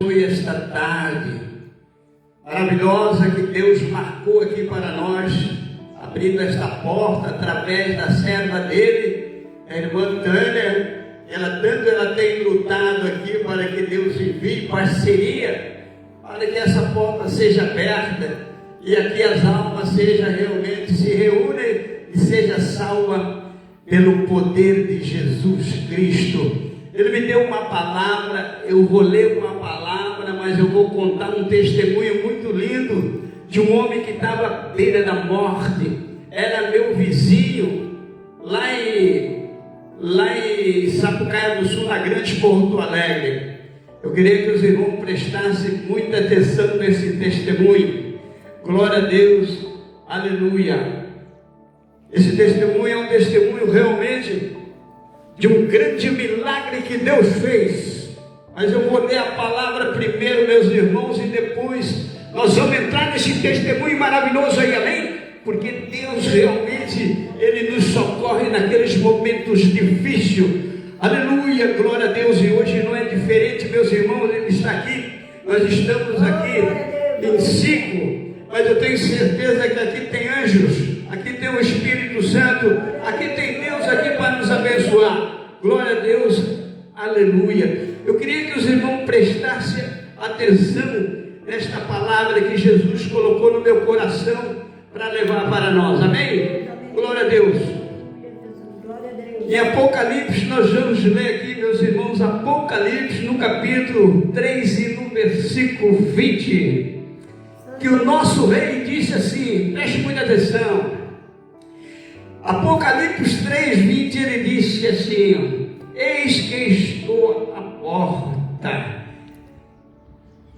Foi esta tarde maravilhosa que Deus marcou aqui para nós, abrindo esta porta através da serva dele, a irmã Tânia. Ela tem lutado aqui para que Deus envie parceria, para que essa porta seja aberta e aqui as almas realmente se reúnem e seja salva pelo poder de Jesus Cristo. Ele me deu uma palavra, eu vou ler uma palavra, mas eu vou contar um testemunho muito lindo de um homem que estava à beira da morte. Era meu vizinho, lá em Sapucaia do Sul, na Grande Porto Alegre. Eu queria que os irmãos prestassem muita atenção nesse testemunho. Glória a Deus, aleluia. Esse testemunho é um testemunho realmente de um grande milagre que Deus fez. Mas eu vou ler a palavra primeiro, meus irmãos, e depois nós vamos entrar nesse testemunho maravilhoso aí, amém? Porque Deus realmente, Ele nos socorre naqueles momentos difíceis. Aleluia, glória a Deus. E hoje não é diferente, meus irmãos. Ele está aqui, nós estamos aqui em 5, mas eu tenho certeza que aqui tem anjos, aqui tem o Espírito Santo, aqui tem Deus aqui para nos abençoar. Glória a Deus, aleluia. Eu queria que os irmãos prestassem atenção nesta palavra que Jesus colocou no meu coração para levar para nós, amém? Glória a Deus. Em Apocalipse, nós vamos ler aqui, meus irmãos, Apocalipse no capítulo 3 e no versículo 20, que o nosso rei disse assim, preste muita atenção. Apocalipse 3, 20, ele disse assim: eis que estou à porta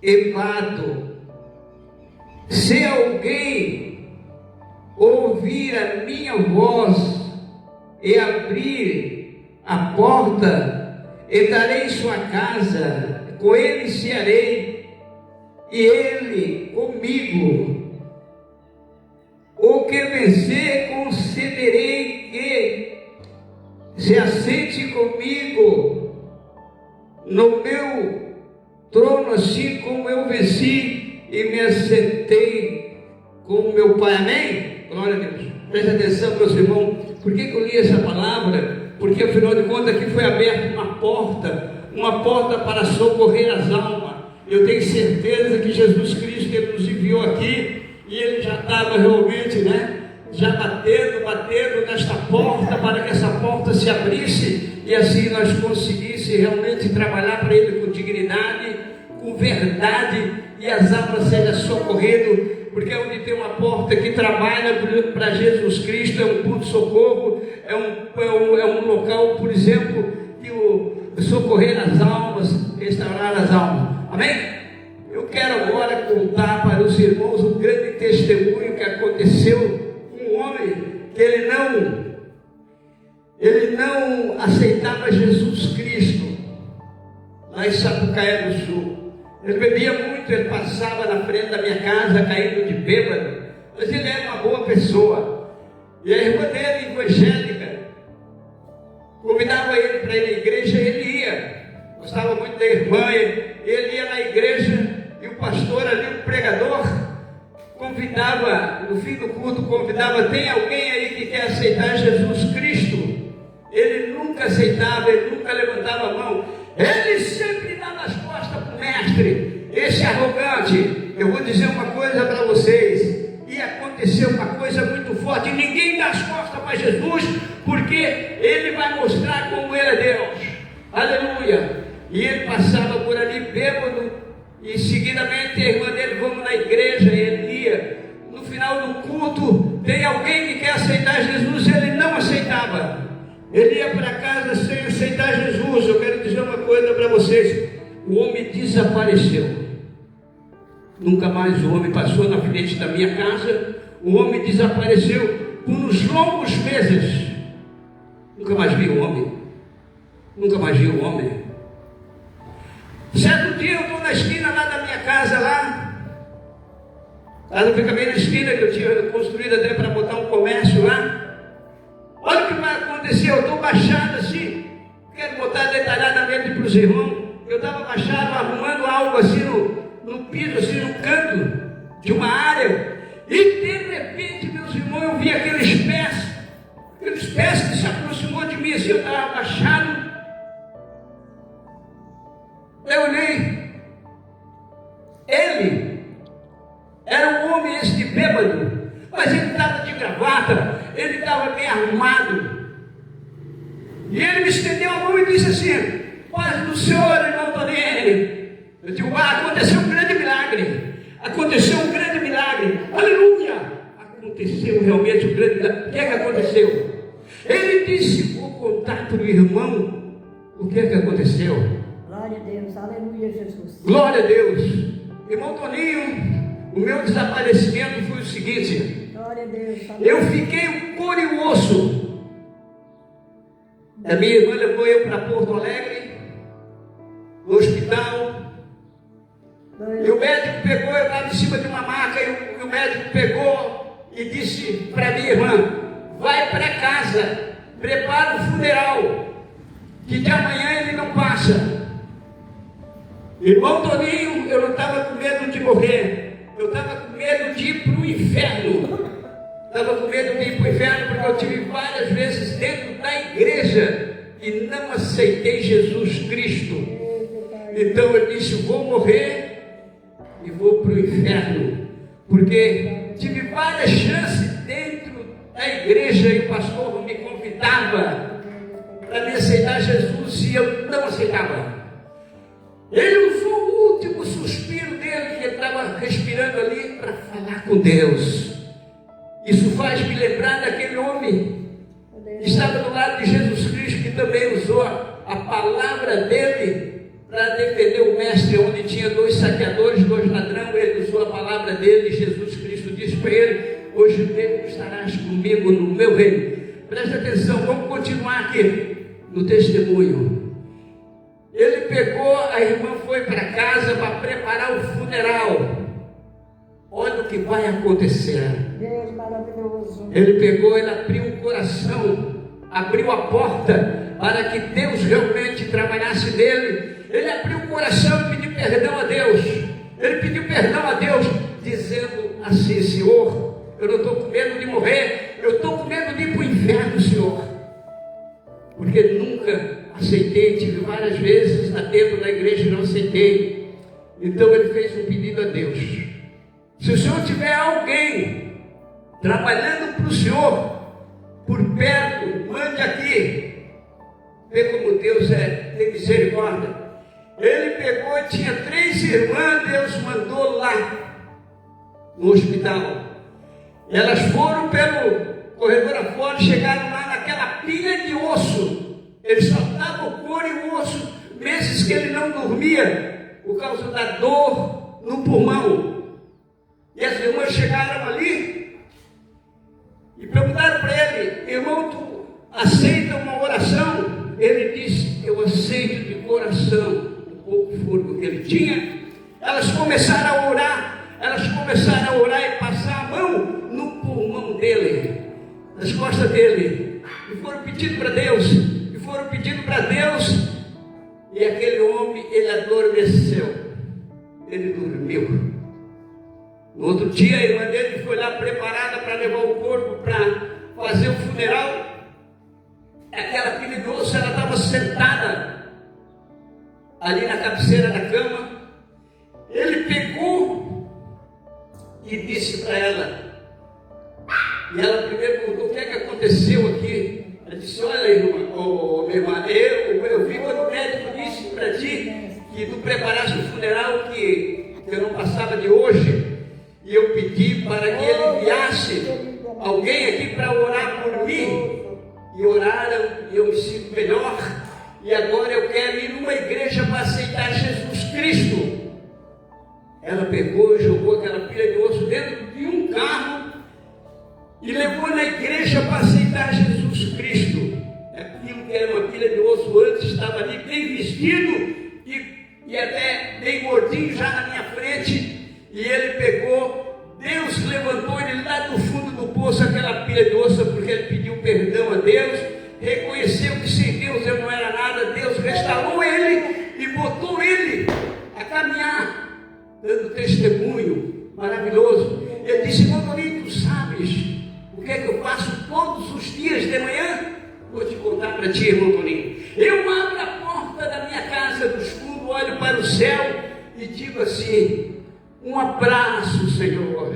e bato. Se alguém ouvir a minha voz e abrir a porta, entrarei em sua casa, com ele cearei, e ele comigo. O que vencer, concederei que se assente comigo no meu trono, assim como eu venci e me assentei com o meu Pai. Amém? Glória a Deus. Preste atenção, meus irmãos. Por que eu li essa palavra? Porque afinal de contas aqui foi aberta uma porta para socorrer as almas. Eu tenho certeza que Jesus Cristo, Ele nos enviou aqui e Ele já estava realmente, já batendo nesta porta para que essa porta se abrisse e assim nós conseguíssemos realmente trabalhar para Ele com dignidade, com verdade, e as almas sejam socorridas. Porque onde tem uma porta que trabalha para Jesus Cristo, é um ponto de socorro, é um local, por exemplo, que socorrer as almas, restaurar as almas. Amém? Eu quero agora contar para os irmãos um grande testemunho que aconteceu com um homem que ele não aceitava Jesus Cristo, lá em Sapucaia do Sul. Ele bebia muito, ele passava na frente da minha casa caindo de bêbado, mas ele era uma boa pessoa. E a irmã dele, evangélica, convidava ele para ir à igreja, ele ia. Gostava muito da irmã, ele ia na igreja e o pastor ali, o pregador, convidava, no fim do culto, tem alguém aí que quer aceitar Jesus Cristo? Ele nunca aceitava, ele nunca levantava a mão, ele sempre dava as costas para o mestre, esse arrogante. Eu vou dizer uma coisa para vocês, e aconteceu uma coisa muito forte: ninguém dá as costas para Jesus, porque Ele vai mostrar como Ele é Deus, aleluia. E ele passava por ali bêbado, e seguidamente a irmã dele, vamos na igreja, e ele ia. No final do culto, tem alguém que quer aceitar Jesus, ele não aceitava, ele ia para casa sem aceitar Jesus. Eu quero dizer uma coisa para vocês: o homem desapareceu. Nunca mais o homem passou na frente da minha casa. O homem desapareceu por uns longos meses. Nunca mais vi o homem. Nunca mais vi o homem. Certo dia eu estou na esquina lá da minha casa lá. Ela fica bem na esquina, que eu tinha construído até para botar um comércio lá. Olha o que vai acontecer, eu estou baixado assim, quero botar detalhadamente para os irmãos. eu estava agachado, arrumando algo assim no piso, assim no canto de uma área, e de repente, meus irmãos, eu vi aqueles pés que se aproximou de mim, assim, eu estava agachado. Eu olhei, ele era um homem esse de bêbado, mas ele estava de gravata, ele estava bem arrumado, e ele me estendeu a mão e disse assim: paz do Senhor, irmão Tonini. Eu digo: aconteceu um grande milagre, aconteceu um grande milagre, aleluia, aconteceu realmente um grande milagre. O que é que aconteceu? Ele disse: vou contar para o irmão o que é que aconteceu. Glória a Deus, aleluia, Jesus. Glória a Deus. Irmão Toninho, o meu desaparecimento foi o seguinte: glória a Deus, aleluia. eu fiquei um couro e um osso. A minha irmã levou eu para Porto Alegre, no hospital, e o médico pegou, eu estava em cima de uma maca, e o médico pegou e disse para minha irmã: vai para casa, prepara o funeral, que de amanhã ele não passa. Irmão Toninho, eu não estava com medo de morrer, eu estava com medo de ir para o inferno. Estava com medo de ir para o inferno, porque eu tive várias vezes dentro da igreja e não aceitei Jesus Cristo. Então eu disse: vou morrer e vou para o inferno, porque tive várias chances dentro da igreja e o pastor me convidava para me aceitar Jesus e eu não aceitava. Ele usou o último suspiro dele, que ele estava respirando ali, para falar com Deus. Isso faz me lembrar daquele homem que estava do lado de Jesus Cristo, que também usou a palavra dele para defender o mestre, onde tinha 2 saqueadores, 2 ladrões. Ele usou a palavra dele, e Jesus Cristo disse para ele: hoje mesmo estarás comigo no meu reino. Presta atenção, vamos continuar aqui no testemunho. Ele pegou, a irmã foi para casa para preparar o funeral. Olha o que vai acontecer. Deus maravilhoso. Ele pegou, ele abriu o coração, abriu a porta para que Deus realmente trabalhasse nele. Ele abriu o coração e pediu perdão a Deus. Ele pediu perdão a Deus, dizendo assim: Senhor, eu não estou com medo de morrer, eu estou com medo de ir para o inferno, Senhor, porque nunca aceitei, tive várias vezes dentro da igreja e não aceitei. Então ele fez um pedido a Deus: se o Senhor tiver alguém trabalhando para o Senhor por perto, mande aqui. Vê como Deus tem misericórdia. Ele pegou, tinha 3 irmãs, Deus mandou lá no hospital. Elas foram pelo corredor afora, chegaram lá naquela pilha de osso. Ele só estava o couro e o osso, meses que ele não dormia por causa da dor no pulmão. E as irmãs chegaram ali e perguntaram para ele: irmão, tu aceita uma oração? Ele disse: eu aceito de coração. O pouco fôlego que ele tinha, elas começaram a orar e passar a mão no pulmão dele, nas costas dele, e foram pedindo para Deus, e aquele homem, ele adormeceu, ele dormiu. No outro dia, a irmã dele foi lá preparada para levar o corpo para fazer o funeral. Aquela pilha de osso, ela estava sentada ali na cabeceira da cama. Ele pegou e disse para ela, e ela primeiro perguntou: o que é que aconteceu aqui? Ela disse: olha, irmã, eu vi quando o médico disse para ti que tu preparaste o funeral, que eu não passava de hoje. E eu pedi para que ele enviasse alguém aqui para orar por mim. E oraram, e eu me sinto melhor. E agora eu quero ir numa igreja para aceitar Jesus Cristo. Ela pegou e jogou aquela pilha de osso dentro de um carro e levou na igreja para aceitar Jesus Cristo. Aquilo que era uma pilha de osso antes estava ali bem vestido e até bem gordinho já na minha frente. E ele pegou, Deus levantou ele lá do fundo do poço, aquela pilha de osso, porque ele pediu perdão a Deus, reconheceu que sem Deus eu não era nada. Deus restaurou ele e botou ele a caminhar, dando testemunho maravilhoso. Ele disse: irmão Toninho, tu sabes o que é que eu faço todos os dias de manhã? Vou te contar para ti, irmão Toninho. Eu abro a porta da minha casa do escuro, olho para o céu e digo assim: um abraço, Senhor.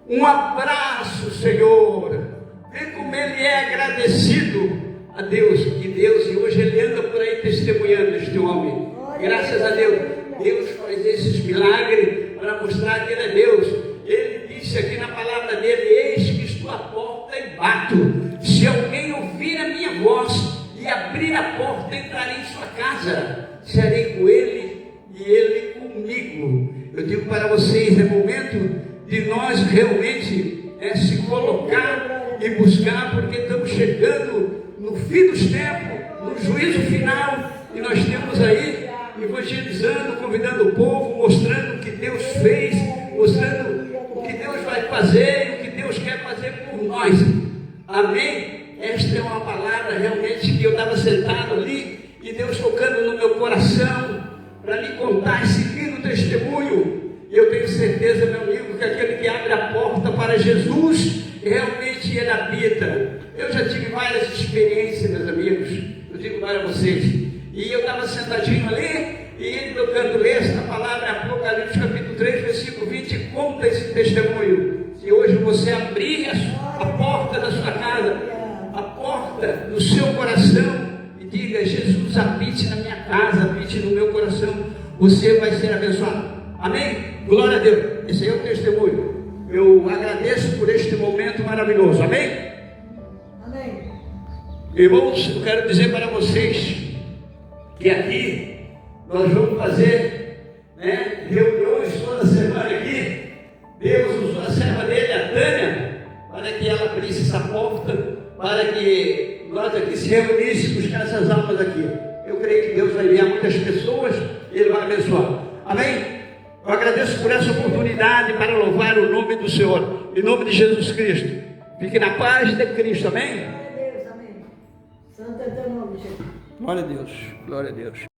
Um abraço, Senhor. Vê como ele é agradecido a Deus, e hoje ele anda por aí testemunhando, este homem. Graças a Deus, Deus faz esses milagres para mostrar que ele é Deus. Ele disse aqui na palavra dele: eis que estou à porta e bato. Se alguém ouvir a minha voz e abrir a porta, entrarei em sua casa, serei com ele e ele comigo. Eu digo para vocês, é momento de nós realmente se colocar e buscar, porque estamos chegando no fim dos tempos, no juízo final, e nós temos aí evangelizando, convidando o povo, mostrando o que Deus fez, mostrando o que Deus vai fazer, o que Deus quer fazer por nós. Amém? Esta é uma palavra realmente que eu estava sentado ali e Deus tocando no meu coração para lhe contar esse lindo testemunho. E eu tenho certeza, meu amigo, que aquele que abre a porta para Jesus, realmente ele habita. Eu já tive várias experiências, meus amigos, eu digo para vocês. E eu estava sentadinho ali, e ele tocando esta palavra, Apocalipse capítulo 3, versículo 20, conta esse testemunho. Se hoje você abrir a porta da sua casa, a porta do seu coração, e diga: Jesus, habite na minha casa, habite no meu coração, você vai ser abençoado. Amém? Glória a Deus. Esse é o testemunho. Eu agradeço por este momento maravilhoso. Amém? Amém. Irmãos, eu quero dizer para vocês que aqui nós vamos fazer reuniões toda semana aqui. Deus usou a serva dele, a Tânia, para que ela abrisse essa porta, para que nós aqui se reuníssemos com essas almas aqui. Eu creio que Deus vai enviar muitas pessoas e Ele vai abençoar. Amém? Eu agradeço por essa oportunidade para louvar o nome do Senhor, em nome de Jesus Cristo. Fique na paz de Cristo. Amém? Glória a Deus, amém. Santo é teu nome, Jesus. Glória a Deus, glória a Deus.